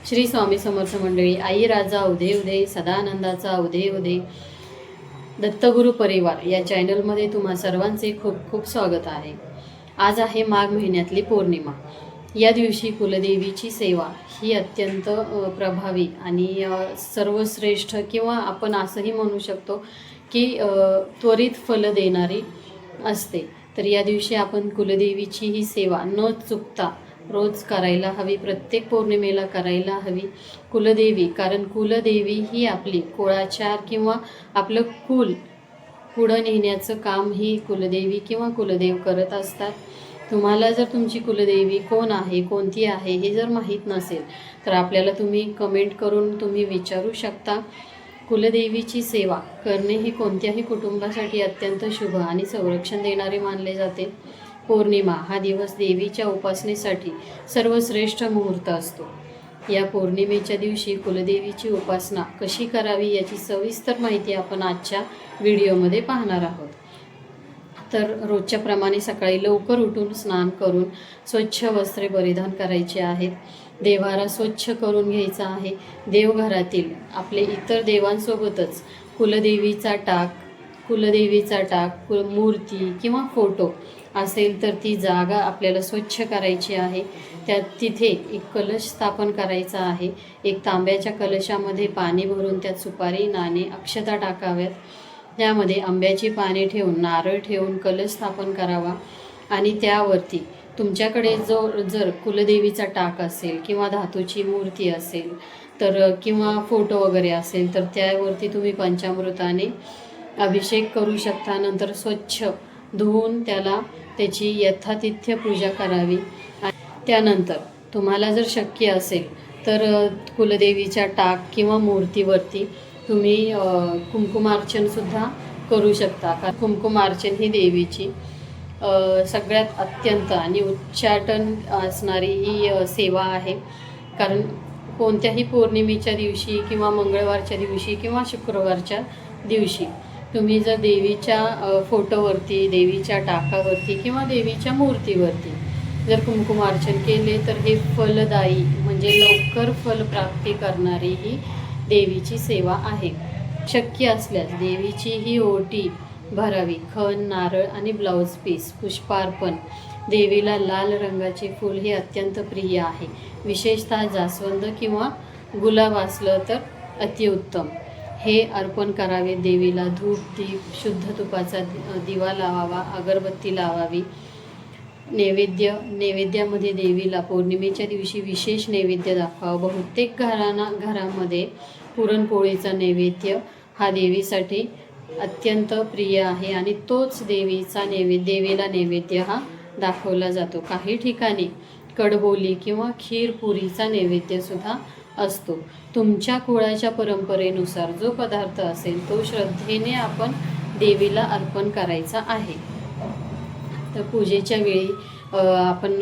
श्री स्वामी समर्थ मंडळी, आई राजा उदे उदे, सदानंदाचा उदे उदे, दत्तगुरु परिवार या चॅनलमध्ये तुम्हा सर्वांचे खूप खूप स्वागत आहे. आज आहे माघ महिन्यातली पौर्णिमा. या दिवशी कुलदेवीची सेवा ही अत्यंत प्रभावी आणि सर्वश्रेष्ठ किंवा आपण असंही म्हणू शकतो की त्वरित फल देणारी असते. तर या दिवशी आपण कुलदेवीची ही सेवा न चुकता रोज करायला हवी, प्रत्येक पौर्णिमेला करायला हवी. कुलदेवी, कारण कुलदेवी ही आपली कुळाचार किंवा आपलं कुल पुढं नेण्याचं काम ही कुलदेवी किंवा कुलदेव करत असतात. तुम्हाला जर तुमची कुलदेवी कोण आहे, कोणती आहे हे जर माहीत नसेल तर आपल्याला तुम्ही कमेंट करून तुम्ही विचारू शकता. कुलदेवीची सेवा करणे हे कोणत्याही कुटुंबासाठी अत्यंत शुभ आणि संरक्षण देणारे मानले जाते. पौर्णिमा हा दिवस देवीच्या उपासनेसाठी सर्वश्रेष्ठ मुहूर्त असतो. या पौर्णिमेच्या दिवशी कुलदेवीची उपासना कशी करावी याची सविस्तर माहिती आपण आजच्या व्हिडिओमध्ये पाहणार आहोत. तर रोजच्या प्रमाणे सकाळी लवकर उठून स्नान करून स्वच्छ वस्त्रे परिधान करायचे आहेत. देव्हारा स्वच्छ करून घ्यायचा आहे. देवघरातील आपले इतर देवांसोबतच कुलदेवीचा टाक, मूर्ती किंवा फोटो असेल तर ती जागा आपल्याला स्वच्छ करायची आहे. तिथे एक कलश स्थापन करायचा आहे. एक तांब्याच्या कलशामध्ये पाणी भरून त्यात सुपारी, नाणे, अक्षता टाकाव्यात. त्यामध्ये आंब्याची पाने ठेवून, नारळ ठेवून कलश स्थापन करावा आणि त्यावरती तुमच्याकडे जर कुलदेवीचा टाक असेल किंवा धातूची मूर्ती असेल तर किंवा फोटो वगैरे असेल तर त्यावरती तुम्ही पंचामृताने अभिषेक करू शकता. नंतर स्वच्छ धुवून त्याची यथातिथ्य पूजा करावी. त्यानंतर तुम्हाला जर शक्य असेल तर कुलदेवीच्या टाक किंवा मूर्तीवरती तुम्ही कुंकुमार्चनसुद्धा करू शकता. कारण कुंकुमार्चन ही देवीची सगळ्यात अत्यंत आणि उच्चाटन असणारी ही सेवा आहे. कारण कोणत्याही पौर्णिमेच्या दिवशी किंवा मंगळवारच्या दिवशी किंवा शुक्रवारच्या दिवशी तुम्ही जर देवीच्या फोटोवरती, देवीच्या टाकावरती किंवा देवीच्या मूर्तीवरती जर कुंकुमार्चन केले तर हे फलदायी म्हणजे लवकर फलप्राप्ती करणारी ही देवीची सेवा आहे. शक्य असल्यास देवीची ही ओटी भरावी. खण, नारळ आणि ब्लाऊज पीस, पुष्पार्पण. देवीला लाल रंगाचे फूल हे अत्यंत प्रिय आहे. विशेषतः जास्वंद किंवा गुलाब असलं तर अतिउत्तम. हे अर्पण करावे देवीला. धूप, दीप, शुद्ध तुपाचा दिवा लावावा, अगरबत्ती लावावी. नैवेद्यामध्ये देवीला पौर्णिमेच्या दिवशी विशेष नैवेद्य दाखवावा. बहुतेक घरामध्ये पुरणपोळीचा नैवेद्य हा देवीसाठी अत्यंत प्रिय आहे आणि तोच देवीला नैवेद्य हा दाखवला जातो. काही ठिकाणी कडबोली किंवा खीरपुरीचा नैवेद्यसुद्धा असतो. तुमच्या कुळाच्या परंपरेनुसार जो पदार्थ असेल तो श्रद्धेने आपण देवीला अर्पण करायचा आहे. तर पूजेच्या वेळी आपण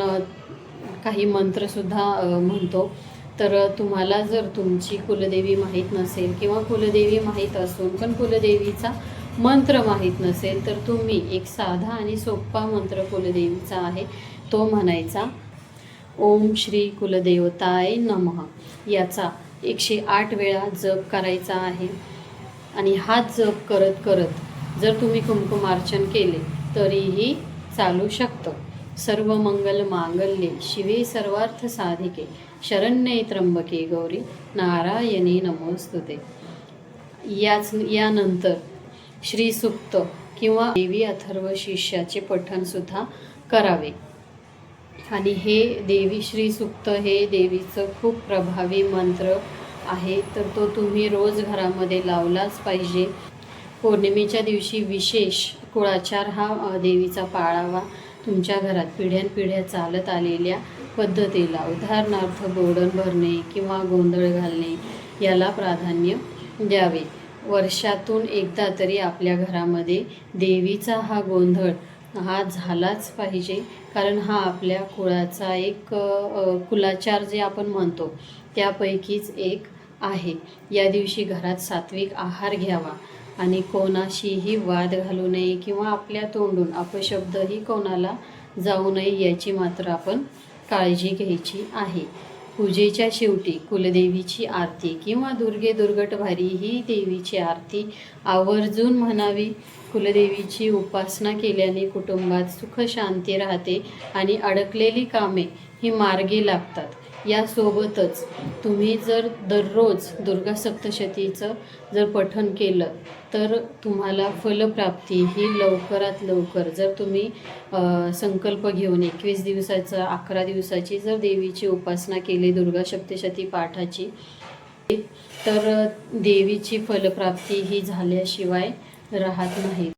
काही मंत्रसुद्धा म्हणतो. तर तुम्हाला जर तुमची कुलदेवी माहीत नसेल किंवा कुलदेवी माहीत असून पण कुलदेवीचा मंत्र माहीत नसेल तर तुम्ही एक साधा आणि सोपा मंत्र कुलदेवीचा आहे तो म्हणायचा. ओम श्री कुलदेवताय नमः याचा 108 वेळा जप करायचा आहे. आणि हाच जप करत करत जर तुम्ही कुंकुमार्चन केले तरीही चालू शकतं. सर्व मंगल मांगल्ये शिवे सर्वार्थ साधिके शरण्ये त्र्यंबके गौरी नारायणी नमोस्तुते. यानंतर श्रीसूक्त किंवा देवी अथर्व शीर्षाचे पठणसुद्धा करावे. आणि हे देवी श्रीसूक्त हे देवीचं खूप प्रभावी मंत्र आहे. तर तो तुम्ही रोज घरामध्ये लावलाच पाहिजे. पौर्णिमेच्या दिवशी विशेष कुळाचार हा देवीचा पाळावा. तुमच्या घरात पिढ्यानपिढ्या चालत आलेल्या पद्धतीला, उदाहरणार्थ बोडण भरणे किंवा गोंधळ घालणे याला प्राधान्य द्यावे. वर्षातून एकदा तरी आपल्या घरामध्ये देवीचा हा गोंधळ हा झालाच पाहिजे. कारण हा आपल्या कुळाचा एक कुलाचार जे आपण म्हणतो त्यापैकीच एक आहे. या दिवशी घरात सात्विक आहार घ्यावा आणि कोणाशीही वाद घालू नये किंवा आपल्या तोंडून अपशब्दही कोणाला जाऊ नये याची मात्र आपण काळजी घ्यायची आहे. पूजेच्या शेवटी कुलदेवीची आरती किंवा दुर्गे दुर्गट भारी ही देवीची आरती आवर्जून म्हणावी. कुलदेवीची उपासना केल्याने कुटुंबात सुख शांती राहते आणि अडकलेली कामे ही मार्गी लागतात. यासोबतच तुम्ही जर दररोज दुर्गा सप्तशतीचं जर पठण केलं तर तुम्हाला फलप्राप्ती ही लवकरात लवकर, जर तुम्ही संकल्प घेऊन 21 दिवसाचा 11 दिवसाची जर देवीची उपासना केली दुर्गा सप्तशती पाठाची, तर देवीची फलप्राप्ती ही झाल्याशिवाय राहत नाही.